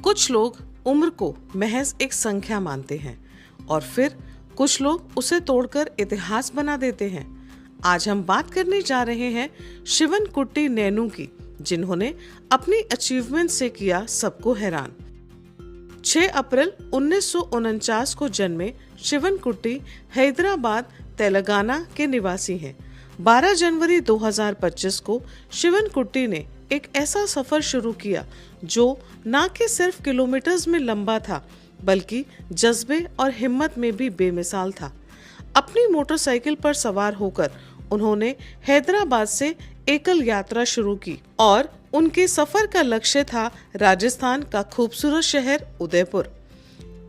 कुछ लोग उम्र को महज एक संख्या मानते हैं और फिर कुछ लोग उसे तोड़कर इतिहास बना देते हैं। आज हम बात करने जा रहे हैं शिवनकुट्टी नैनू की, जिन्होंने अपनी अचीवमेंट से किया सबको हैरान। 6 अप्रैल 1949 को जन्मे शिवनकुट्टी हैदराबाद, तेलंगाना के निवासी हैं। 12 जनवरी 2025 को शिवनकुट्टी ने एक ऐसा सफर शुरू किया जो न कि सिर्फ किलोमीटर्स में लंबा था, बल्कि जज्बे और हिम्मत में भी बेमिसाल था। अपनी मोटरसाइकिल पर सवार होकर उन्होंने हैदराबाद से एकल यात्रा शुरू की और उनके सफर का लक्ष्य था राजस्थान का खूबसूरत शहर उदयपुर।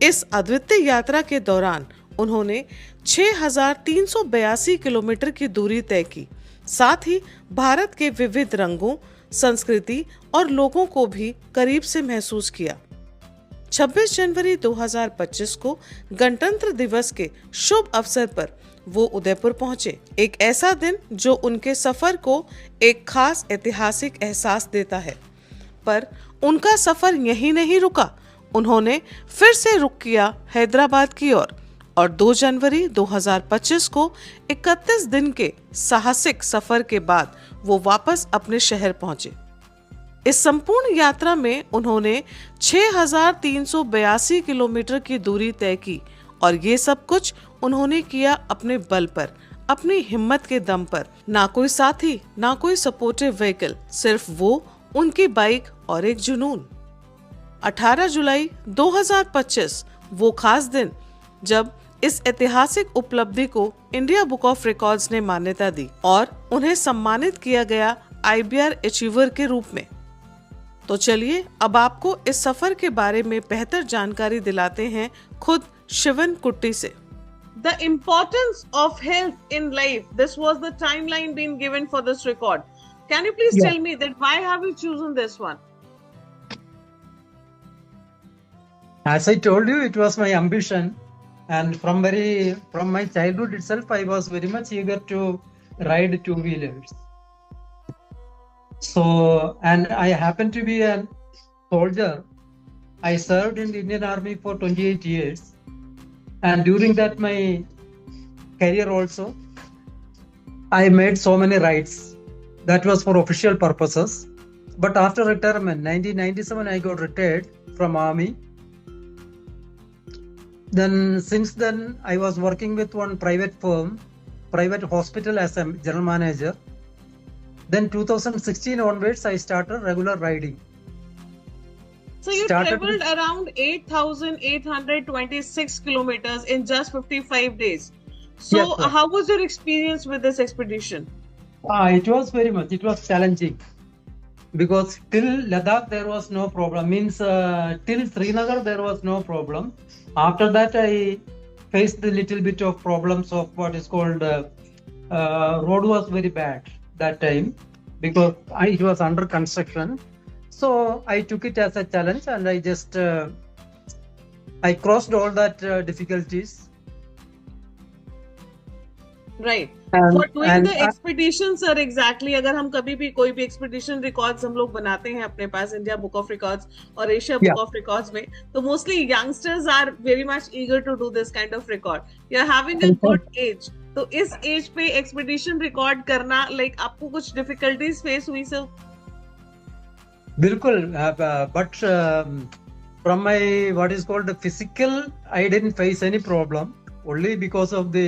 इस अद्वितीय यात्रा के दौरान उन्होंने 6,382 किलोमीटर की दूरी तय की। साथ ही भारत के विविध रंगों, संस्कृति और लोगों को भी करीब से महसूस किया। 26 जनवरी 2025 को गणतंत्र दिवस के शुभ अवसर पर वो उदयपुर पहुंचे। एक ऐसा दिन जो उनके सफर को एक खास ऐतिहासिक एहसास देता है। पर उनका सफर यहीं नहीं रुका। उन्होंने फिर से रुख किया हैदराबाद की ओर और 2 जनवरी 2025 को 31 दिन के साहसिक सफर के बाद वो वापस अपने शहर पहुंचे। इस संपूर्ण यात्रा में उन्होंने 6,382 किलोमीटर की दूरी तय की और ये सब कुछ उन्होंने किया अपने बल पर, अपनी हिम्मत के दम पर। ना कोई साथी, ना कोई सपोर्टिव व्हीकल, सिर्फ वो, उनकी बाइक और एक जुनून। 18 जुलाई 2025 वो खास दिन जब इस ऐतिहासिक उपलब्धि को इंडिया बुक ऑफ रिकॉर्ड्स ने मान्यता दी और उन्हें सम्मानित किया गया IBR अचीवर के रूप में। तो चलिए अब आपको इस सफर के बारे में बेहतर जानकारी दिलाते हैं खुद शिवनकुट्टी से। The importance of health in life. This was the timeline being given for this record. Can you please tell me that why have you chosen this one? As I told you, it was my ambition, and from my childhood itself, I was very much eager to ride two-wheelers. So, and I happen to be a soldier. I served in the Indian Army for 28 years. And during that, my career also, I made so many rides. That was for official purposes. But after retirement, 1997, I got retired from Army. Then, since then, I was working with one private firm, private hospital as a general manager. Then 2016 onwards, I started regular riding. So you traveled around 8,826 kilometers in just 55 days. So Yes, sir. how was your experience with this expedition? It was very much. It was challenging because till Ladakh there was no problem. Till Srinagar there was no problem. After that I faced a little bit of problems of what is called road was very bad that time because it was under construction. So I took it as a challenge and I just I crossed all that difficulties. Right. And- For doing and the expedition, sir, exactly. अगर हम कभी भी कोई भी expedition records हम लोग बनाते हैं अपने पास India Book of Records और Asia Book of Records में, तो mostly youngsters are very much eager to do this kind of record. You're having a good age. तो इस age पे expedition record करना, like आपको कुछ difficulties face हुई sir? Bilkul, but from my what is called the physical, I didn't face any problem. Only because of the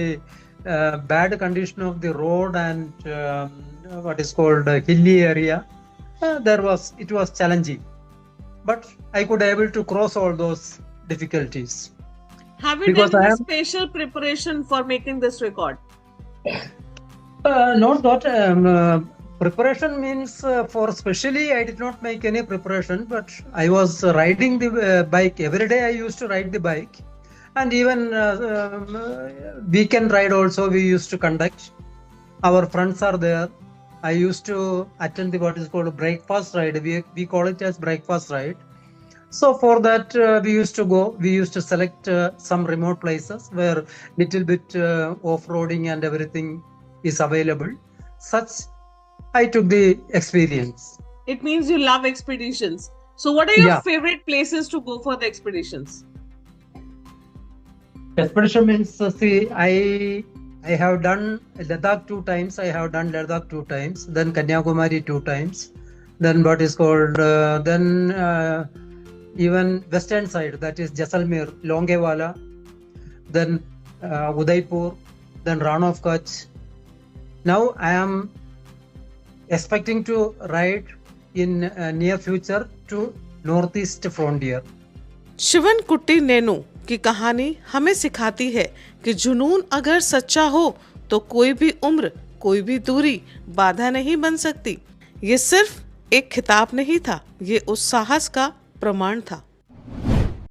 bad condition of the road and what is called hilly area, it was challenging. But I could able to cross all those difficulties. Have you Because done I a am- special preparation for making this record? Not that preparation means for specially I did not make any preparation, but I was riding the bike every day. I used to ride the bike, and even weekend ride also we used to conduct. Our friends are there. I used to attend the what is called a breakfast ride. We call it as breakfast ride. So for that we used to go. We used to select some remote places where little bit off-roading and everything is available. Such I took the experience. It means you love expeditions. So what are your Yeah. favorite places to go for the expeditions? Expedition means, see, I have done Ladakh 2 times. I have done Ladakh 2 times. Then Kanyakumari 2 times. Then what is called even western side, that is Jaisalmer, Longewala. Then Udaipur. Then Rana of Kutch. Now I am expecting to ride in near future to northeast frontier. Sivan कुट्टी नैनू की कहानी हमें सिखाती है कि जुनून अगर सच्चा हो तो कोई भी उम्र, कोई भी दूरी बाधा नहीं बन सकती। ये सिर्फ एक खिताब नहीं था, ये उस साहस का प्रमाण था।